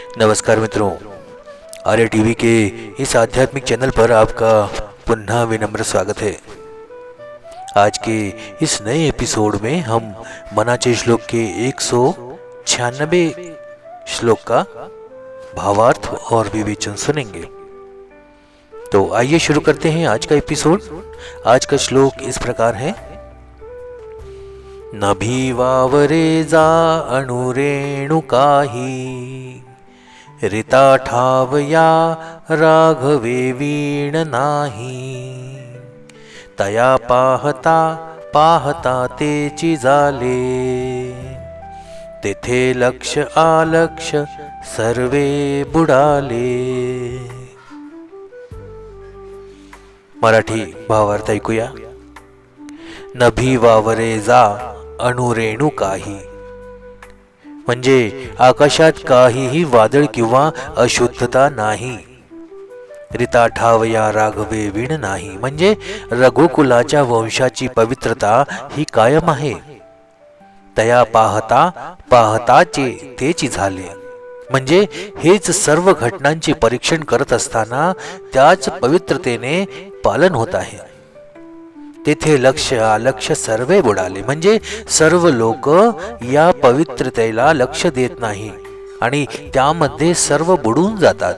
नमस्कार मित्रों, आर्य टीवी के इस आध्यात्मिक चैनल पर आपका पुनः विनम्र स्वागत है। आज के इस नए एपिसोड में हम मनाचे श्लोक के 196 श्लोक का भावार्थ और विवेचन सुनेंगे। तो आइए शुरू करते हैं आज का एपिसोड। आज का श्लोक इस प्रकार है। नभी वावरे जा अणुरेणुकाही ऋता ठावया राघवे वीण नाही तया पाहता पाहता तेची झाले तेथे लक्ष आलक्ष सर्वे बुडाले। मराठी भावार्थ ऐकूया। नभी वावरे जा अणुरेणू काही, म्हणजे आकाशात काहीही वादळ किंवा अशुद्धता नाही। रीता ठावया राघवे वीण नाही, म्हणजे रघुकुलाच्या वंशाची पवित्रता ही कायम आहे। तया पाहता पाहताचे तेची झाले, म्हणजे हेच सर्व घटनांचे परीक्षण करत असताना त्याच पवित्रतेने पालन होत आहे। तेथे लक्ष अलक्ष सर्वे बुडाले, म्हणजे सर्व लोक या पवित्रतेला लक्ष देत नाही आणि त्यामध्ये सर्व बुडून जातात।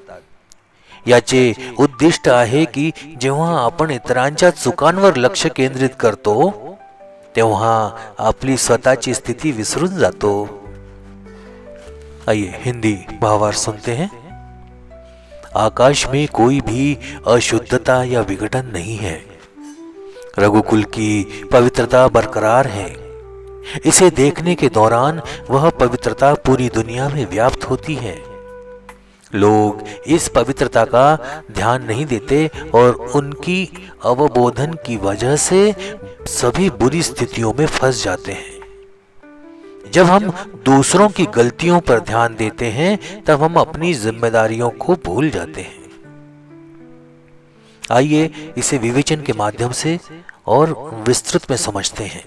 याचे उद्दिष्ट आहे की जेव्हा आपण इतरांच्या चुकांवर लक्ष केंद्रित करतो तेव्हा आपली स्वतःची स्थिती विसरून जातो। आइए हिंदी भावार्थ सुनते हैं। आकाश में कोई भी अशुद्धता या विघटन नहीं है। रघुकुल की पवित्रता बरकरार है। इसे देखने के दौरान वह पवित्रता पूरी दुनिया में व्याप्त होती है। लोग इस पवित्रता का ध्यान नहीं देते और उनकी अवबोधन की वजह से सभी बुरी स्थितियों में फंस जाते हैं। जब हम दूसरों की गलतियों पर ध्यान देते हैं तब हम अपनी जिम्मेदारियों को भूल जाते हैं। आइए इसे विवेचन के माध्यम से और विस्तृत में समझते हैं।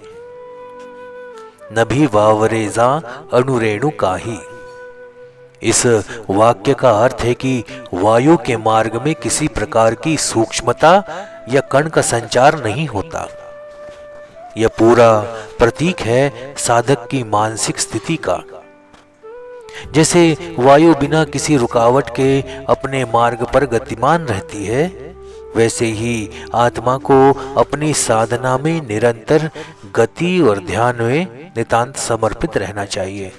नभी वावरे जा अणुरेणु काही, इस वाक्य का अर्थ है कि वायु के मार्ग में किसी प्रकार की सूक्ष्मता या कण का संचार नहीं होता। यह पूरा प्रतीक है साधक की मानसिक स्थिति का। जैसे वायु बिना किसी रुकावट के अपने मार्ग पर गतिमान रहती है, वैसे ही आत्मा को अपनी साधना में निरंतर गति और ध्यान में नितांत समर्पित रहना चाहिए।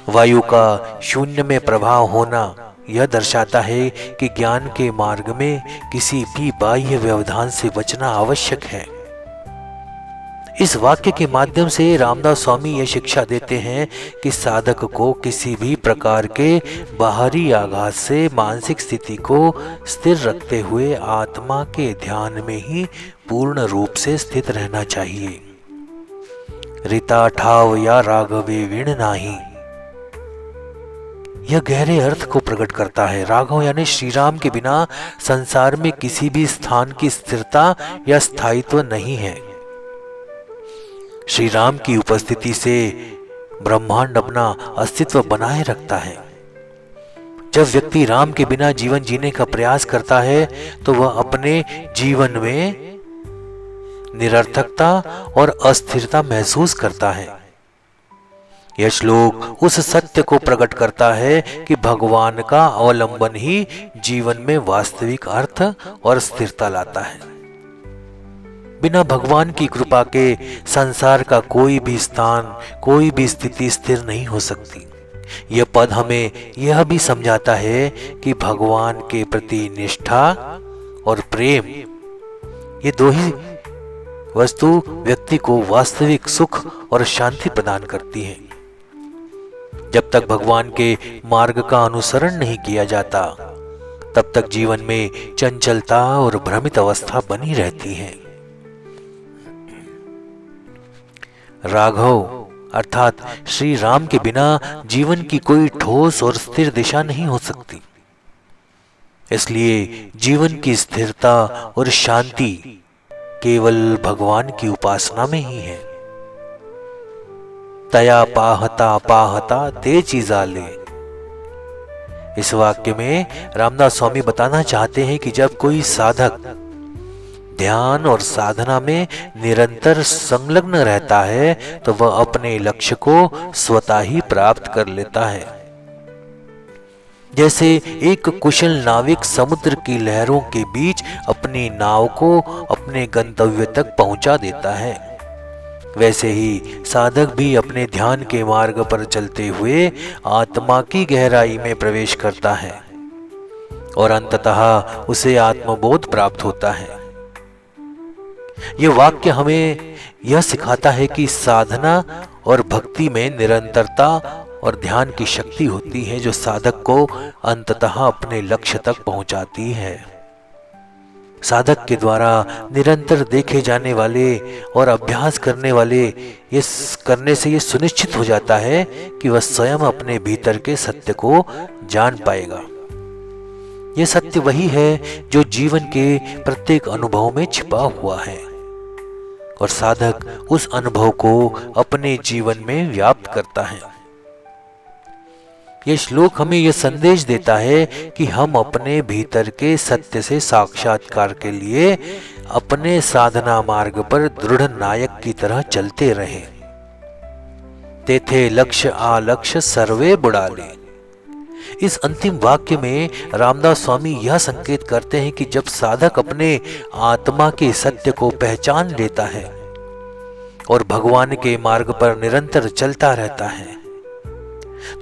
वायु का शून्य में प्रभाव होना यह दर्शाता है कि ज्ञान के मार्ग में किसी भी बाह्य व्यवधान से बचना आवश्यक है। इस वाक्य के माध्यम से रामदास स्वामी यह शिक्षा देते हैं कि साधक को किसी भी प्रकार के बाहरी आघात से मानसिक स्थिति को स्थिर रखते हुए आत्मा के ध्यान में ही पूर्ण रूप से स्थित रहना चाहिए। रीता ठाव या राघवे वीण नाही, यह गहरे अर्थ को प्रकट करता है। राघव यानी श्री राम के बिना संसार में किसी भी स्थान की स्थिरता या स्थायित्व नहीं है। श्री राम की उपस्थिति से ब्रह्मांड अपना अस्तित्व बनाए रखता है। जब व्यक्ति राम के बिना जीवन जीने का प्रयास करता है तो वह अपने जीवन में निरर्थकता और अस्थिरता महसूस करता है। यह श्लोक उस सत्य को प्रकट करता है कि भगवान का अवलंबन ही जीवन में वास्तविक अर्थ और स्थिरता लाता है। बिना भगवान की कृपा के संसार का कोई भी स्थान, कोई भी स्थिति स्थिर नहीं हो सकती। यह पद हमें यह भी समझाता है कि भगवान के प्रति निष्ठा और प्रेम, ये दो ही वस्तु व्यक्ति को वास्तविक सुख और शांति प्रदान करती है। जब तक भगवान के मार्ग का अनुसरण नहीं किया जाता तब तक जीवन में चंचलता और भ्रमित अवस्था बनी रहती है। राघव अर्थात श्री राम के बिना जीवन की कोई ठोस और स्थिर दिशा नहीं हो सकती। इसलिए जीवन की स्थिरता और शांति केवल भगवान की उपासना में ही है। तया पाहता पाहता ते चीजाले, इस वाक्य में रामदास स्वामी बताना चाहते हैं कि जब कोई साधक ध्यान और साधना में निरंतर संलग्न रहता है तो वह अपने लक्ष्य को स्वतः ही प्राप्त कर लेता है। जैसे एक कुशल नाविक समुद्र की लहरों के बीच अपनी नाव को अपने गंतव्य तक पहुंचा देता है, वैसे ही साधक भी अपने ध्यान के मार्ग पर चलते हुए आत्मा की गहराई में प्रवेश करता है और अंततः उसे आत्मबोध प्राप्त होता है। यह वाक्य हमें यह सिखाता है कि साधना और भक्ति में निरंतरता और ध्यान की शक्ति होती है जो साधक को अंततः अपने लक्ष्य तक पहुंचाती है। साधक के द्वारा निरंतर देखे जाने वाले और अभ्यास करने वाले ये करने से यह सुनिश्चित हो जाता है कि वह स्वयं अपने भीतर के सत्य को जान पाएगा। यह सत्य वही है जो जीवन के प्रत्येक अनुभव में छिपा हुआ है और साधक उस अनुभव को अपने जीवन में व्याप्त करता है। यह श्लोक हमें यह संदेश देता है कि हम अपने भीतर के सत्य से साक्षात्कार के लिए अपने साधना मार्ग पर दृढ़ नायक की तरह चलते रहें। तेथे लक्ष्य आलक्ष्य सर्वे बुड़ाले। इस अंतिम वाक्य में रामदास स्वामी यह संकेत करते हैं कि जब साधक अपने आत्मा के सत्य को पहचान लेता है और भगवान के मार्ग पर निरंतर चलता रहता है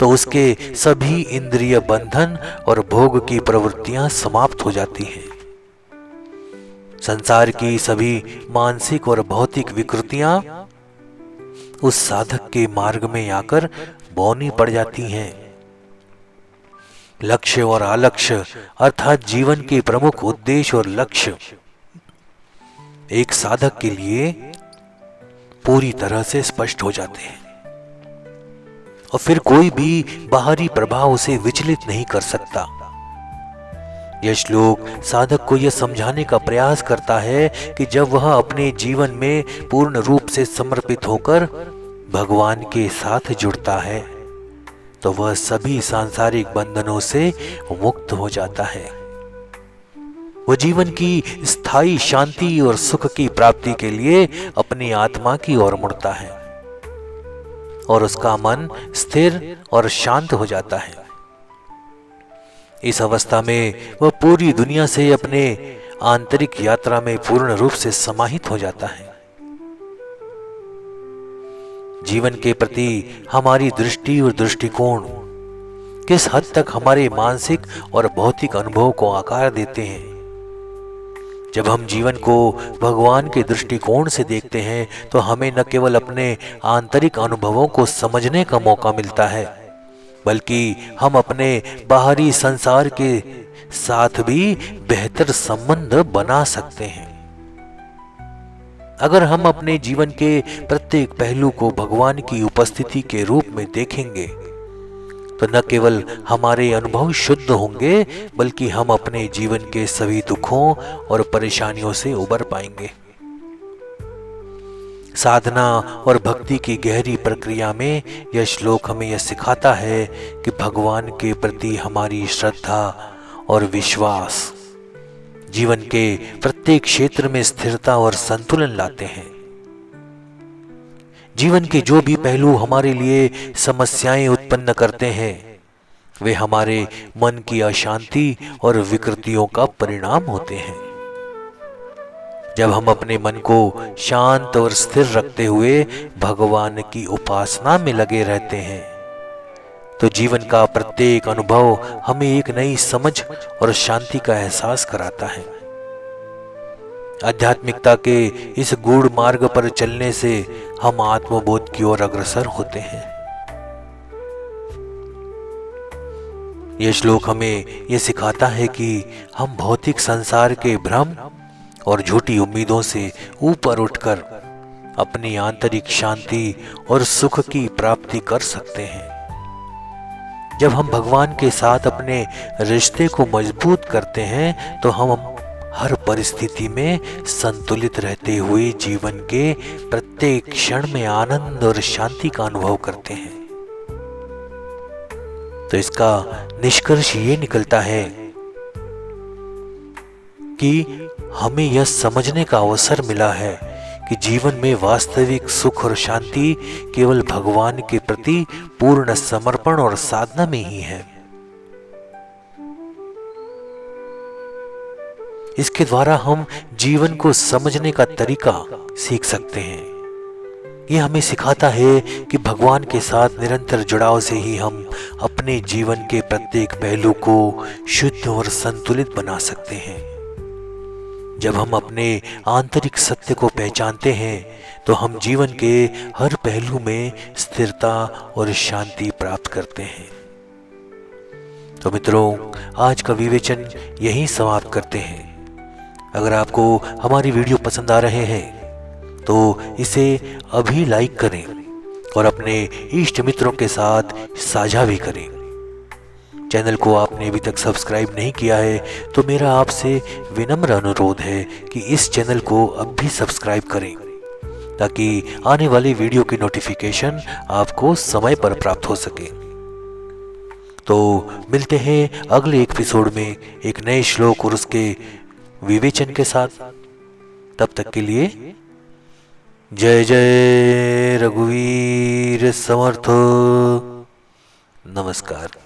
तो उसके सभी इंद्रिय बंधन और भोग की प्रवृत्तियां समाप्त हो जाती हैं। संसार की सभी मानसिक और भौतिक विकृतियां उस साधक के मार्ग में आकर बौनी पड़ जाती हैं। लक्ष्य और आलक्ष्य अर्थात जीवन के प्रमुख उद्देश्य और लक्ष्य एक साधक के लिए पूरी तरह से स्पष्ट हो जाते हैं और फिर कोई भी बाहरी प्रभाव उसे विचलित नहीं कर सकता। यह श्लोक साधक को यह समझाने का प्रयास करता है कि जब वह अपने जीवन में पूर्ण रूप से समर्पित होकर भगवान के साथ जुड़ता है तो वह सभी सांसारिक बंधनों से मुक्त हो जाता है। वह जीवन की स्थायी शांति और सुख की प्राप्ति के लिए अपनी आत्मा की ओर मुड़ता है और उसका मन स्थिर और शांत हो जाता है। इस अवस्था में वह पूरी दुनिया से अपने आंतरिक यात्रा में पूर्ण रूप से समाहित हो जाता है। जीवन के प्रति हमारी दृष्टि और दृष्टिकोण किस हद तक हमारे मानसिक और भौतिक अनुभव को आकार देते हैं। जब हम जीवन को भगवान के दृष्टिकोण से देखते हैं तो हमें न केवल अपने आंतरिक अनुभवों को समझने का मौका मिलता है बल्कि हम अपने बाहरी संसार के साथ भी बेहतर संबंध बना सकते हैं। अगर हम अपने जीवन के प्रत्येक पहलू को भगवान की उपस्थिति के रूप में देखेंगे तो न केवल हमारे अनुभव शुद्ध होंगे बल्कि हम अपने जीवन के सभी दुखों और परेशानियों से उबर पाएंगे। साधना और भक्ति की गहरी प्रक्रिया में यह श्लोक हमें यह सिखाता है कि भगवान के प्रति हमारी श्रद्धा और विश्वास जीवन के प्रत्येक क्षेत्र में स्थिरता और संतुलन लाते हैं। जीवन के जो भी पहलू हमारे लिए समस्याएं उत्पन्न करते हैं वे हमारे मन की अशांति और विकृतियों का परिणाम होते हैं। जब हम अपने मन को शांत और स्थिर रखते हुए भगवान की उपासना में लगे रहते हैं तो जीवन का प्रत्येक अनुभव हमें एक नई समझ और शांति का एहसास कराता है। आध्यात्मिकता के इस गूढ़ मार्ग पर चलने से हम आत्मबोध की ओर अग्रसर होते हैं। यह श्लोक हमें यह सिखाता है कि हम भौतिक संसार के भ्रम और झूठी उम्मीदों से ऊपर उठकर अपनी आंतरिक शांति और सुख की प्राप्ति कर सकते हैं। जब हम भगवान के साथ अपने रिश्ते को मजबूत करते हैं तो हम हर परिस्थिति में संतुलित रहते हुए जीवन के प्रत्येक क्षण में आनंद और शांति का अनुभव करते हैं। तो इसका निष्कर्ष ये निकलता है कि हमें यह समझने का अवसर मिला है कि जीवन में वास्तविक सुख और शांति केवल भगवान के प्रति पूर्ण समर्पण और साधना में ही है। इसके द्वारा हम जीवन को समझने का तरीका सीख सकते हैं। यह हमें सिखाता है कि भगवान के साथ निरंतर जुड़ाव से ही हम अपने जीवन के प्रत्येक पहलू को शुद्ध और संतुलित बना सकते हैं। जब हम अपने आंतरिक सत्य को पहचानते हैं तो हम जीवन के हर पहलू में स्थिरता और शांति प्राप्त करते हैं। तो मित्रों, आज का विवेचन यहीं समाप्त करते हैं। अगर आपको हमारी वीडियो पसंद आ रहे हैं तो इसे अभी लाइक करें और अपने इष्ट मित्रों के साथ साझा भी करें। चैनल को आपने अभी तक सब्सक्राइब नहीं किया है तो मेरा आपसे विनम्र अनुरोध है कि इस चैनल को अब भी सब्सक्राइब करें ताकि आने वाली वीडियो की नोटिफिकेशन आपको समय पर प्राप्त हो सके। तो मिलते हैं अगले एपिसोड में एक नए श्लोक और उसके विवेचन के साथ। तब तक के लिए जय जय रघुवीर समर्थ। नमस्कार।